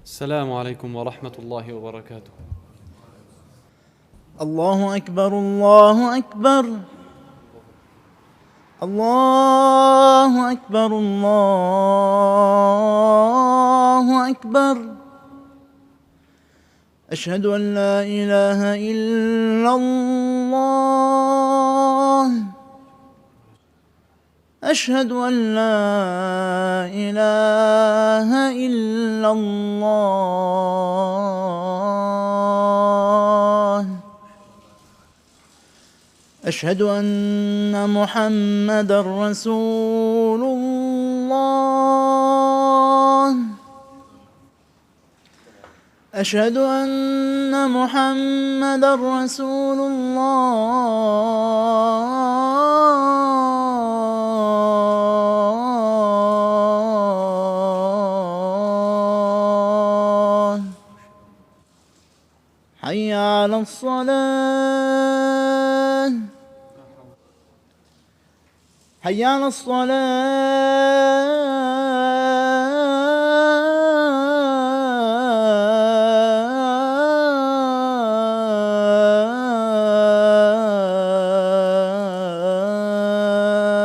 السلام عليكم ورحمة الله وبركاته. الله أكبر الله أكبر الله أكبر الله أكبر. أشهد أن لا إله إلا الله أشهد أن لا إله إلا الله أشهد أن محمدًا رسول الله أشهد أن محمدًا رسول الله. حي على الصلاة حي على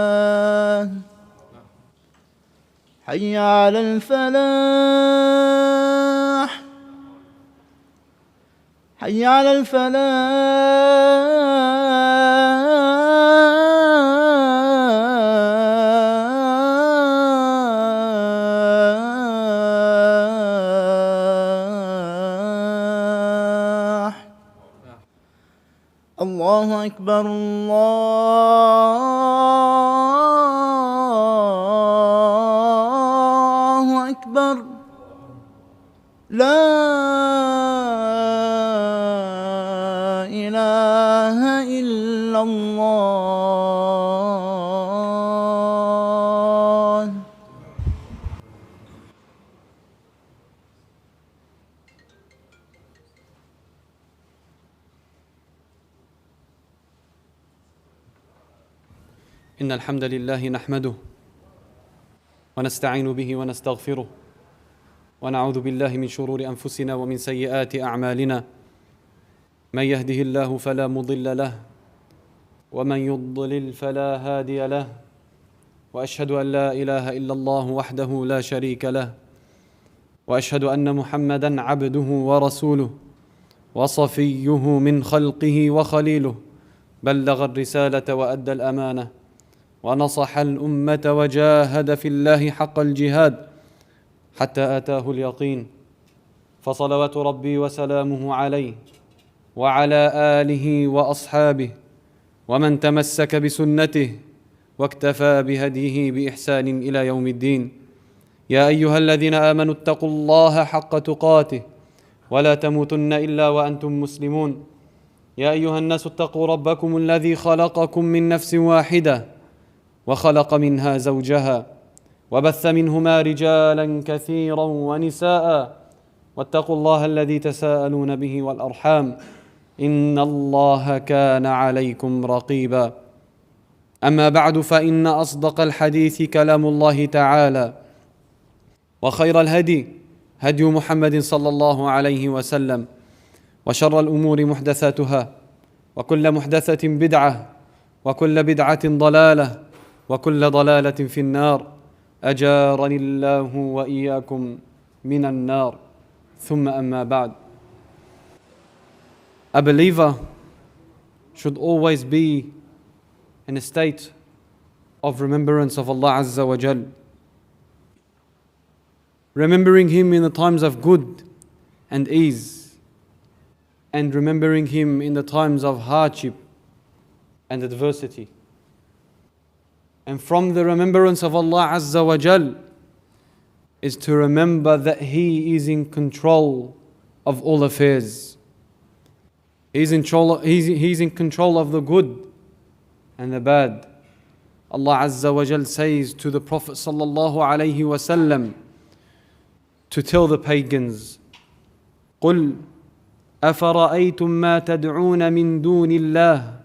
الصلاة حي على الفلاح حي على الفلاح. الله أكبر الله أكبر. لا إله إلا الله. إن الحمد لله نحمده ونستعين به ونستغفره ونعوذ بالله من شرور أنفسنا ومن سيئات أعمالنا. من يهده الله فلا مضل له ومن يضلل فلا هادي له، وأشهد أن لا إله إلا الله وحده لا شريك له، وأشهد أن محمدًا عبده ورسوله وصفيه من خلقه وخليله، بلغ الرسالة وأدى الأمانة ونصح الأمة وجاهد في الله حق الجهاد حتى آتاه اليقين. فصلوات ربي وسلامه عليه وعلى آله وأصحابه ومن تمسك بسنته واكتفى بهديه بإحسان إلى يوم الدين. يا أيها الذين آمنوا اتقوا الله حق تقاته ولا تموتن إلا وأنتم مسلمون. يا أيها الناس اتقوا ربكم الذي خلقكم من نفس واحدة وخلق منها زوجها وبث منهما رجالا كثيرا ونساء، واتقوا الله الذي تساءلون به والأرحام إن الله كان عليكم رقيبا. أما بعد، فإن أصدق الحديث كلام الله تعالى، وخير الهدي هدي محمد صلى الله عليه وسلم، وشر الأمور محدثاتها، وكل محدثة بدعة، وكل بدعة ضلالة، وكل ضلالة في النار. أجارني الله وإياكم من النار. ثم أما بعد. A believer should always be in a state of remembrance of Allah Azza wa Jal, remembering Him in the times of good and ease, and remembering Him in the times of hardship and adversity. And from the remembrance of Allah Azza wa Jal is to remember that He is in control of all affairs. He's in control of the good and the bad. Allah Azza wa Jal says to the Prophet sallallahu alayhi wasallam to tell the pagans, قُلْ أَفَرَأَيْتُمْ مَا تَدْعُونَ مِن دُونِ اللَّهِ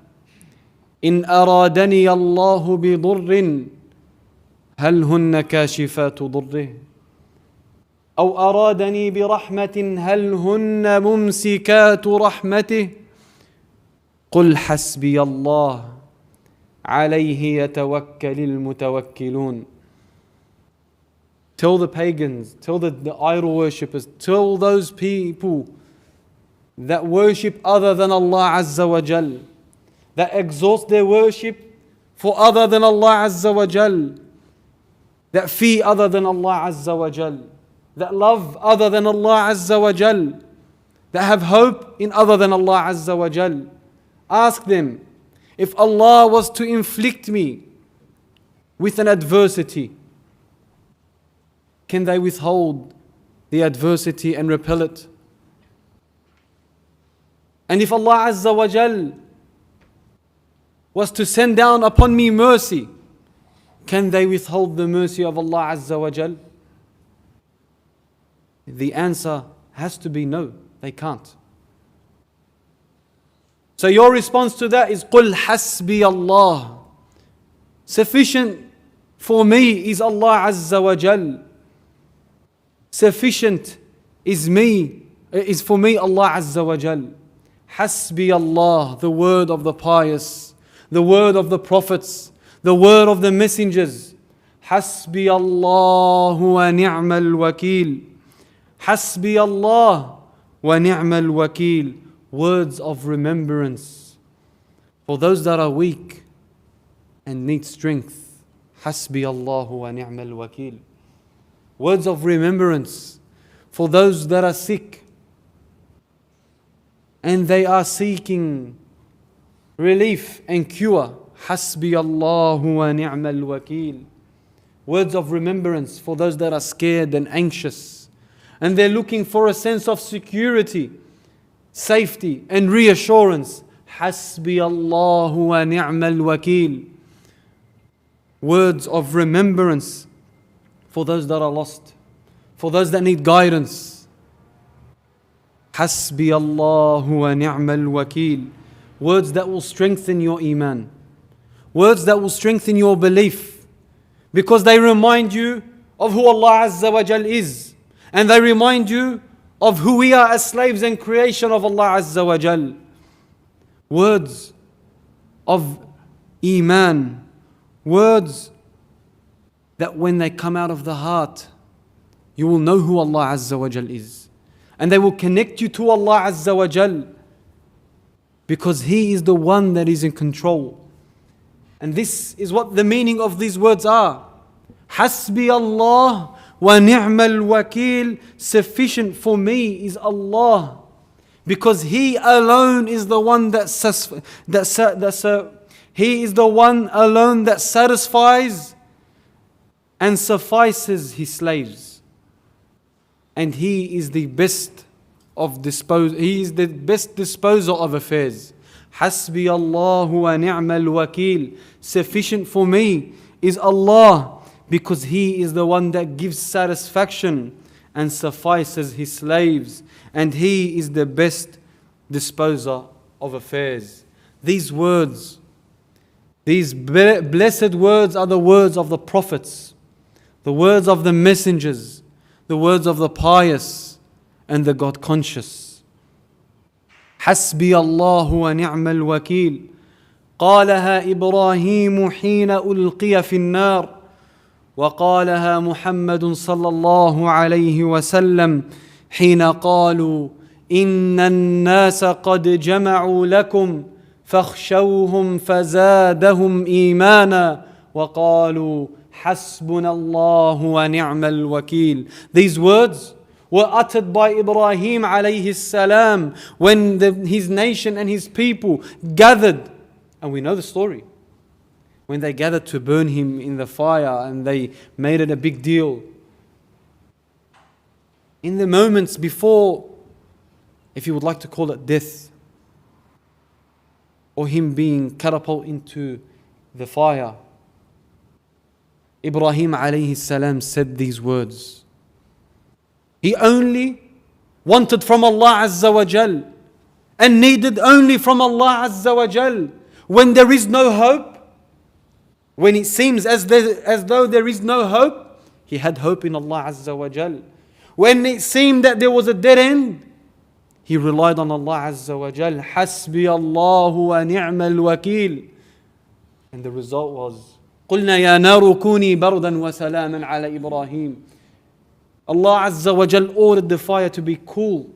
إن أرادني الله بضر هل هن كاشفات ضره. أو أرادني برحمة هل هن ممسكات رحمته قل حسبي الله عليه يتوكل المتوكلون. Tell the pagans, tell the idol worshippers, tell those people that worship other than Allah Azza wa Jal, that exhaust their worship for other than Allah Azza wa Jal, that fear other than Allah Azza wa Jal, that love other than Allah Azza wa Jal, that have hope in other than Allah Azza wa Jal. Ask them, if Allah was to inflict me with an adversity, can they withhold the adversity and repel it? And if Allah Azza wa Jal was to send down upon me mercy, can they withhold the mercy of Allah Azza wa Jal? The answer has to be no, they can't. So your response to that is قُلْ حَسْبِيَ اللَّهِ. Sufficient for me is Allah Azza wa Jal. Sufficient is for me Allah Azza wa Jal. Hasbi Allah, the word of the pious, the word of the prophets, the word of the messengers. Hasbi Allah wa ni'mal wakil. Hasbi Allah wa ni'mal wakil. Words of remembrance for those that are weak and need strength. Hasbi Allah wa ni'mal wakil. Words of remembrance for those that are sick and they are seeking relief and cure. Hasbi Allahu wa ni'mal wakil. Words of remembrance for those that are scared and anxious and they're looking for a sense of security, safety and reassurance. Hasbi Allahu wa ni'mal wakil. Words of remembrance for those that are lost, for those that need guidance. Hasbi Allahu wa ni'mal wakil. Words that will strengthen your iman. Words that will strengthen your belief. Because they remind you of who Allah Azza wa Jal is. And they remind you of who we are as slaves and creation of Allah Azza wa Jal. Words of iman. Words that when they come out of the heart, you will know who Allah Azza wa Jal is. And they will connect you to Allah Azza wa Jal. Because He is the one that is in control. And this is what the meaning of these words are. Hasbi Allah wa ni'mal wakil. Sufficient for me is Allah. Because He alone is the one He is the one alone that satisfies and suffices His slaves. And He is the best He is the best disposer of affairs. Hasbi Allahu wa ni'mal wakil. Sufficient for me is Allah, because He is the one that gives satisfaction and suffices His slaves, and He is the best disposer of affairs. These words, these blessed words are the words of the prophets, the words of the messengers, the words of the pious and the God conscious. حسبي الله ونعم الوكيل. قالها إبراهيم حين ألقي في النار، وقالها محمد صلى الله عليه وسلم حين قالوا إن الناس قد جمعوا لكم فاخشوهم فزادهم إيمانا وقالوا حسبنا الله ونعم الوكيل. These words were uttered by Ibrahim alayhi salam when his nation and his people gathered. And we know the story. When they gathered to burn him in the fire and they made it a big deal. In the moments before, if you would like to call it death, or him being catapulted into the fire, Ibrahim alayhi salam said these words. He only wanted from Allah Azza wa Jal and needed only from Allah Azza wa Jal. When there is no hope, when it seems as though there is no hope, he had hope in Allah Azza wa Jal. When it seemed that there was a dead end, he relied on Allah Azza wa Jal. حسبي الله ونعم الوكيل. And the result was, قلنا يا نار كوني بردا وسلاما على إبراهيم. Allah Azza wa Jal ordered the fire to be cool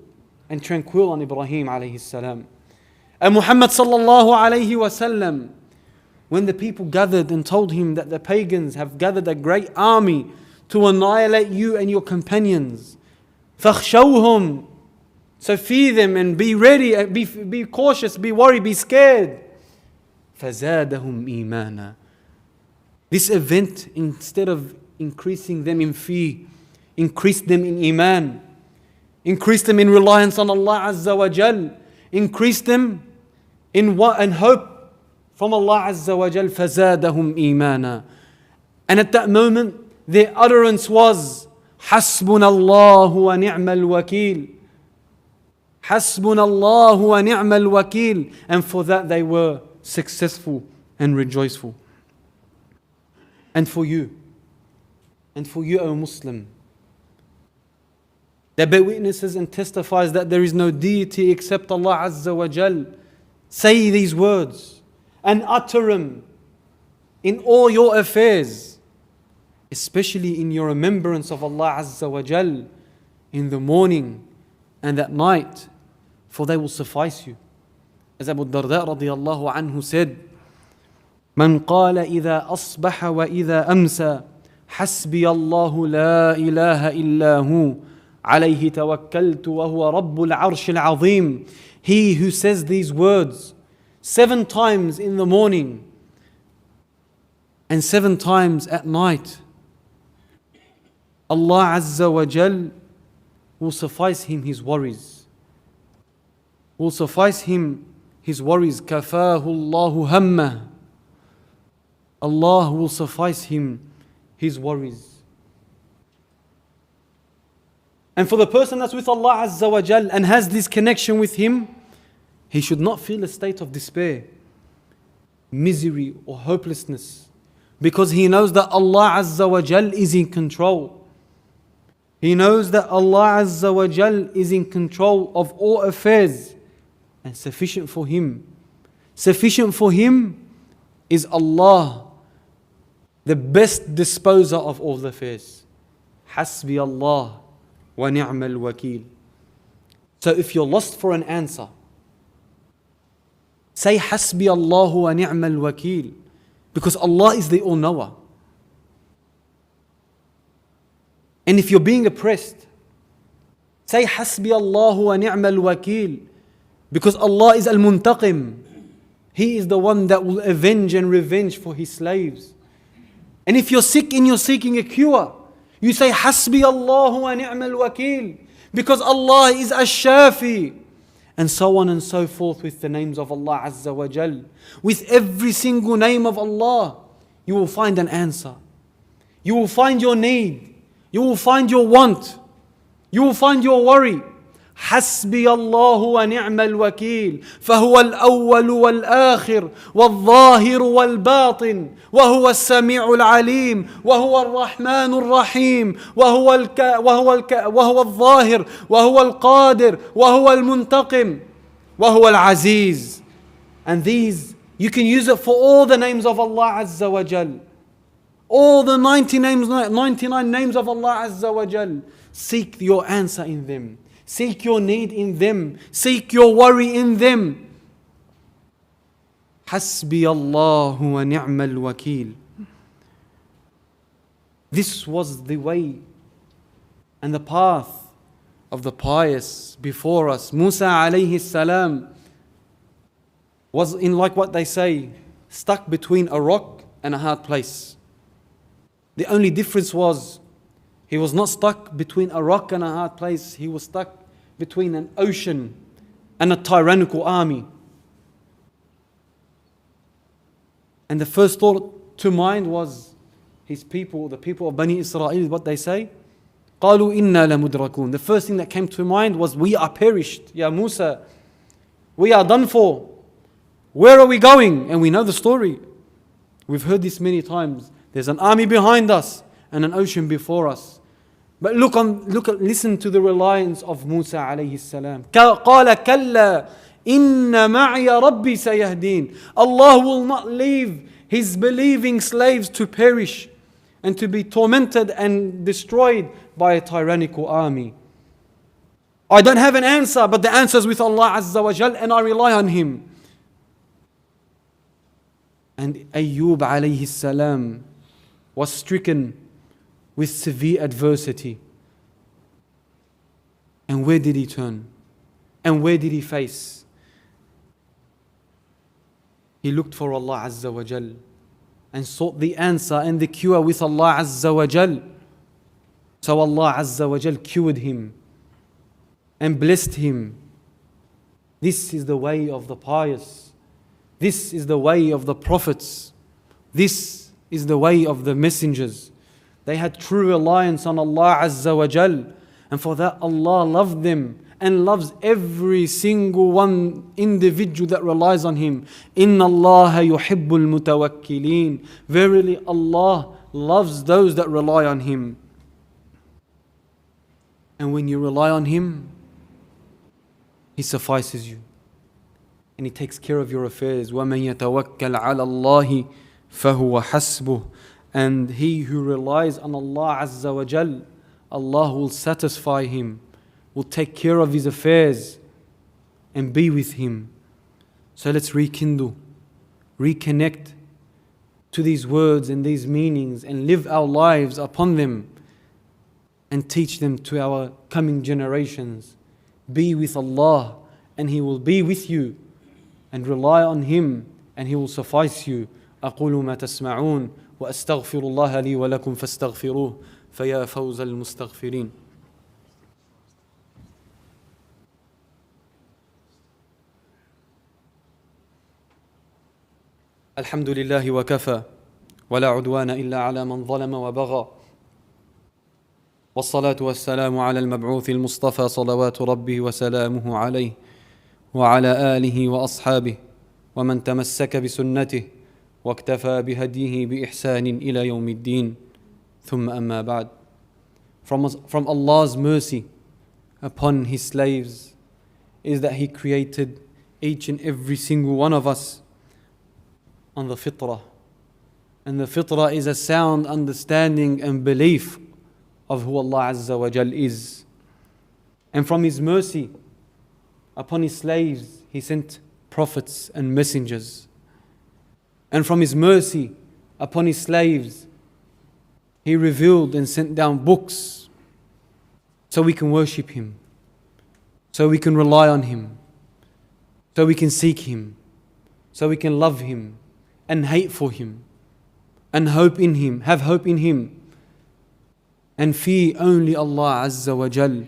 and tranquil on Ibrahim alayhi salam. And Muhammad sallallahu alayhi wa sallam, when the people gathered and told him that the pagans have gathered a great army to annihilate you and your companions, فَخْشَوْهُمْ, so fear them and be ready, be cautious, be worried, be scared. فَزَادَهُمْ إِيمَانًا. This event, instead of increasing them in fear, increased them in iman, increased them in reliance on Allah Azza wa Jal, increased them in hope from Allah Azza wa Jal. فَزَادَهُمْ إِيمَانًا. And at that moment, their utterance was, حسبنا الله ونعم الوكيل. حسبنا الله ونعم الوكيل. And for that they were successful and rejoiceful. And for you, O Muslim, that bear witnesses and testifies that there is no deity except Allah Azza wa Jal, say these words and utter them in all your affairs, especially in your remembrance of Allah Azza wa Jal in the morning and at night, for they will suffice you. As Abu Darda radiyallahu anhu said, من قال إذا أصبح وإذا أمسى حسبي الله لا إله إلا هو عليه توكلت وهو رب العرش العظيم. He who says these words 7 times in the morning and 7 times at night, Allah Azza wa Jal will suffice him his worries. Will suffice him his worries. كفاه الله همه. Allah will suffice him his worries. And for the person that's with Allah Azza wa Jal and has this connection with Him, he should not feel a state of despair, misery or hopelessness, because he knows that Allah Azza wa Jal is in control. He knows that Allah Azza wa Jal is in control of all affairs and sufficient for him. Sufficient for him is Allah, the best disposer of all affairs. حسبي الله ونعم الوكيل. So if you're lost for an answer, say حسبي الله ونعم الوكيل, because Allah is the all-knower. And if you're being oppressed, say حسبي الله ونعم الوكيل, because Allah is al-muntaqim. He is the one that will avenge and revenge for His slaves. And if you're sick and you're seeking a cure, you say حسبي الله ونعم الوكيل, because Allah is ash-shafi. And so on and so forth with the names of Allah Azza wa Jal. With every single name of Allah, you will find an answer. You will find your need. You will find your want. You will find your worry. حسبي الله ونعم الوكيل فهو الأول والآخر والظاهر والباطن وهو السميع العليم وهو الرحمن الرحيم وهو الظاهر وهو القادر وهو المنتقم وهو العزيز. And these, you can use it for all the names of Allah Azza wa Jal. All the 99 names of Allah Azza wa Jal. Seek your answer in them. Seek your need in them. Seek your worry in them. حسبي الله ونعم الوكيل. This was the way and the path of the pious before us. Musa alayhi salam was in, like what they say, stuck between a rock and a hard place. The only difference was he was not stuck between a rock and a hard place. He was stuck between an ocean and a tyrannical army. And the first thought to mind was his people, the people of Bani Israel, what they say. قَالُوا إِنَّا لَمُدْرَكُونَ. The first thing that came to mind was, we are perished. Ya Musa, we are done for. Where are we going? And we know the story. We've heard this many times. There's an army behind us and an ocean before us. But listen to the reliance of Musa alayhi salam. قال كلا إن معي ربي سيهدين. Allah will not leave His believing slaves to perish and to be tormented and destroyed by a tyrannical army. I don't have an answer, but the answer is with Allah Azza wa Jal, and I rely on Him. And Ayyub alayhi salam was stricken with severe adversity. And where did he turn? And where did he face? He looked for Allah Azza wa Jal and sought the answer and the cure with Allah Azza wa Jal. So Allah Azza wa Jal cured him and blessed him. This is the way of the pious. This is the way of the prophets. This is the way of the messengers. They had true reliance on Allah Azza wa Jal, and for that Allah loved them and loves every single one individual that relies on Him. Inna Allah yuhibbul mutawakkilin. Verily Allah loves those that rely on Him. And when you rely on Him, He suffices you and He takes care of your affairs. وَمَن يَتَوَكَّلْ عَلَى اللَّهِ فَهُوَ حَسْبُهُ. And he who relies on Allah Azza wa Jal, Allah will satisfy him, will take care of his affairs and be with him. So let's rekindle, reconnect to these words and these meanings and live our lives upon them and teach them to our coming generations. Be with Allah and He will be with you, and rely on Him and He will suffice you. أقول ما تسمعون وأستغفر الله لي ولكم فاستغفروه فيا فوز المستغفرين. الحمد لله وكفى ولا عدوان إلا على من ظلم وبغى والصلاة والسلام على المبعوث المصطفى صلوات ربي وسلامه عليه وعلى آله وأصحابه ومن تمسك بسنته واكتفى بهديه بإحسان إلى يوم الدين ثم أما بعد. From Allah's mercy upon His slaves is that He created each and every single one of us on the fitrah. And the fitrah is a sound understanding and belief of who Allah Azza wa Jal is. And from His mercy upon His slaves, He sent prophets and messengers. And from His mercy upon His slaves, He revealed and sent down books so we can worship Him, so we can rely on Him, so we can seek Him, so we can love Him and hate for Him and hope in Him, have hope in Him and fear only Allah Azza wa Jal.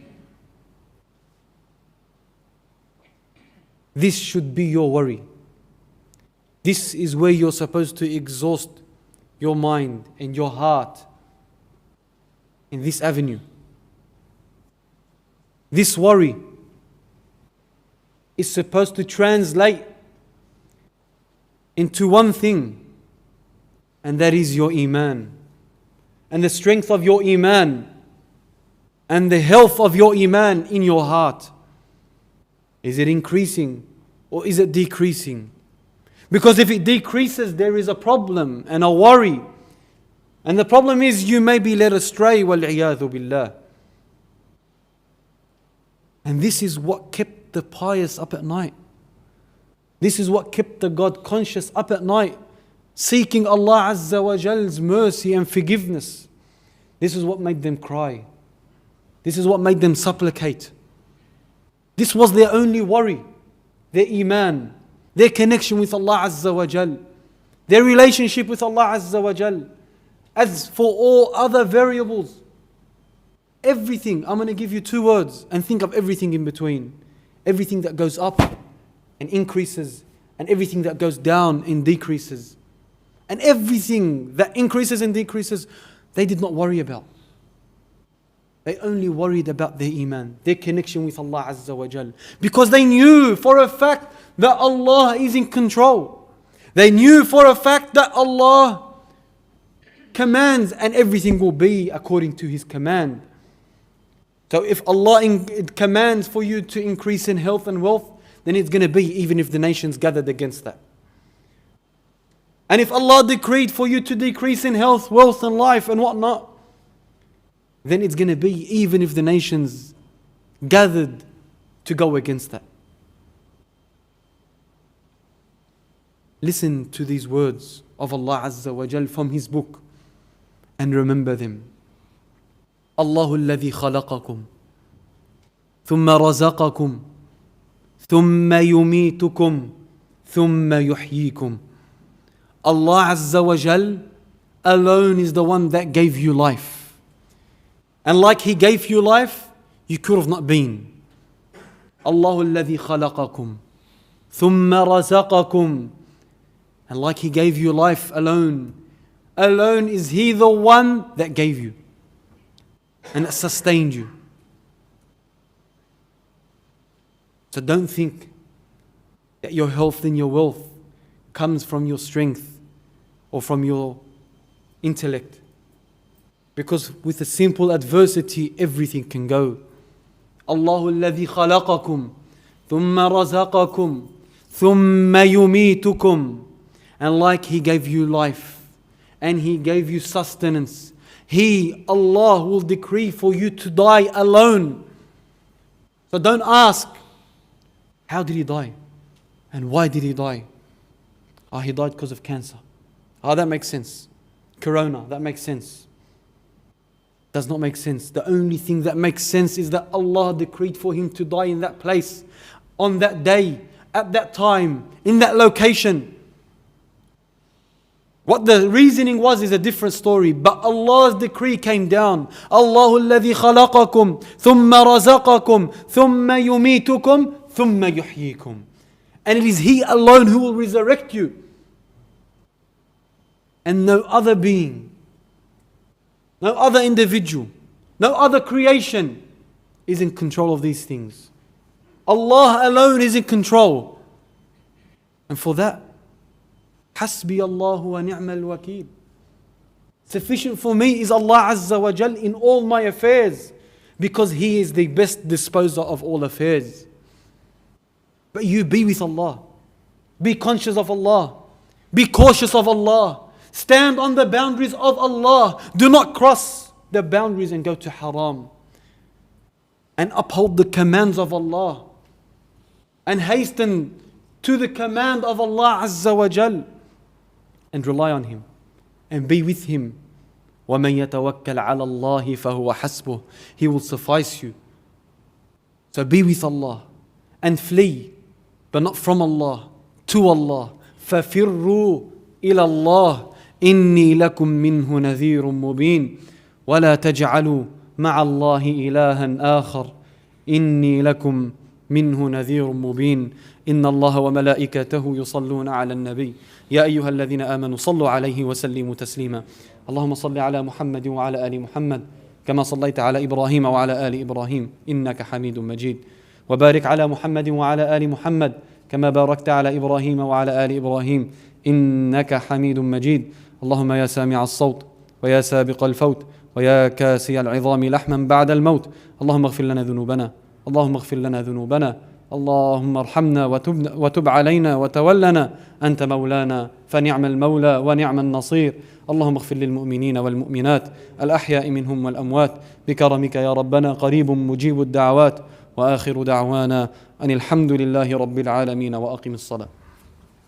This should be your worry. This is where you're supposed to exhaust your mind and your heart, in this avenue. This worry is supposed to translate into one thing, and that is your Iman, and the strength of your Iman, and the health of your Iman in your heart. Is it increasing or is it decreasing? Because if it decreases, there is a problem and a worry. And the problem is you may be led astray, وَالْعِيَاذُ بِاللَّهِ. And this is what kept the pious up at night. This is what kept the God conscious up at night, seeking Allah Azza wa Jal's mercy and forgiveness. This is what made them cry. This is what made them supplicate. This was their only worry, their Iman, their connection with Allah Azza wa Jal, their relationship with Allah Azza wa Jal. As for all other variables, everything, I'm going to give you 2 words and think of everything in between. Everything that goes up and increases, and everything that goes down and decreases. And everything that increases and decreases, they did not worry about. They only worried about their Iman, their connection with Allah Azza wa Jal. Because they knew for a fact that Allah is in control. They knew for a fact that Allah commands and everything will be according to His command. So if Allah commands for you to increase in health and wealth, then it's going to be even if the nations gathered against that. And if Allah decreed for you to decrease in health, wealth and life and whatnot, then it's going to be even if the nations gathered to go against that. Listen to these words of Allah Azza wa Jal from His book and remember them. Allahu alladhi khalaqakum thumma razaqakum thumma yumitukum thumma yuhyikum. Allah Azza wa Jal alone is the one that gave you life. And like He gave you life, you could have not been. Allahu alladhi khalaqakum thumma razaqakum. And like He gave you life alone is He the one that gave you and that sustained you. So don't think that your health and your wealth comes from your strength or from your intellect. Because with a simple adversity, everything can go. Allahu alladhi khalaqakum thumma razaqakum thumma yumitukum. And like He gave you life and He gave you sustenance, He, Allah, will decree for you to die alone. So don't ask, how did He die? And why did He die? He died because of cancer. That makes sense. Corona, that makes sense. Does not make sense. The only thing that makes sense is that Allah decreed for him to die in that place, on that day, at that time, in that location. What the reasoning was is a different story, but Allah's decree came down. Allahu alladhi khalaqakum, thumma razaqakum, thumma yumitukum, thumma yuhyikum. And it is He alone who will resurrect you. And no other being, no other individual, no other creation is in control of these things. Allah alone is in control. And for that, حسبي الله ونعم الوكيل. Sufficient for me is Allah Azza wa Jal in all my affairs, because He is the best disposer of all affairs. But you be with Allah. Be conscious of Allah. Be cautious of Allah. Stand on the boundaries of Allah. Do not cross the boundaries and go to haram. And uphold the commands of Allah. And hasten to the command of Allah Azza wa Jal. And rely on Him. And be with Him. وَمَنْ يَتَوَكَّلْ عَلَى اللَّهِ فَهُوَ حَسْبُهُ. He will suffice you. So be with Allah. And flee. But not from Allah. To Allah. فَفِرُّوا إِلَى اللَّهِ إِنِّي لَكُمْ مِنْهُ نَذِيرٌ مُبِينٌ وَلَا تَجْعَلُوا مَعَ اللَّهِ إِلَهًا آخَرَ إِنِّي لَكُمْ مِنْهُ نَذِيرٌ مُبِينٌ إِنَّ اللَّهَ وَمَلَائِكَتَهُ يُصَلُّونَ عَلَى النَّبِيِّ يَا أَيُّهَا الَّذِينَ آمَنُوا صَلُّوا عَلَيْهِ وَسَلِّمُوا تَسْلِيمًا اللهم صل على محمد وعلى آل محمد كما صليت على إبراهيم وعلى آل إبراهيم إنك حميد مجيد وبارك على محمد وعلى آل محمد كما باركت على إبراهيم وعلى آل إبراهيم إنك حميد مجيد اللهم يا سامع الصوت ويا سابق الفوت ويا كاسي العظام لحما بعد الموت اللهم اغفر لنا ذنوبنا اللهم اغفر لنا ذنوبنا اللهم ارحمنا وتب علينا وتولنا أنت مولانا فنعم المولى ونعم النصير اللهم اغفر للمؤمنين والمؤمنات الأحياء منهم والأموات بكرمك يا ربنا قريب مجيب الدعوات وآخر دعوانا أن الحمد لله رب العالمين وأقم الصلاة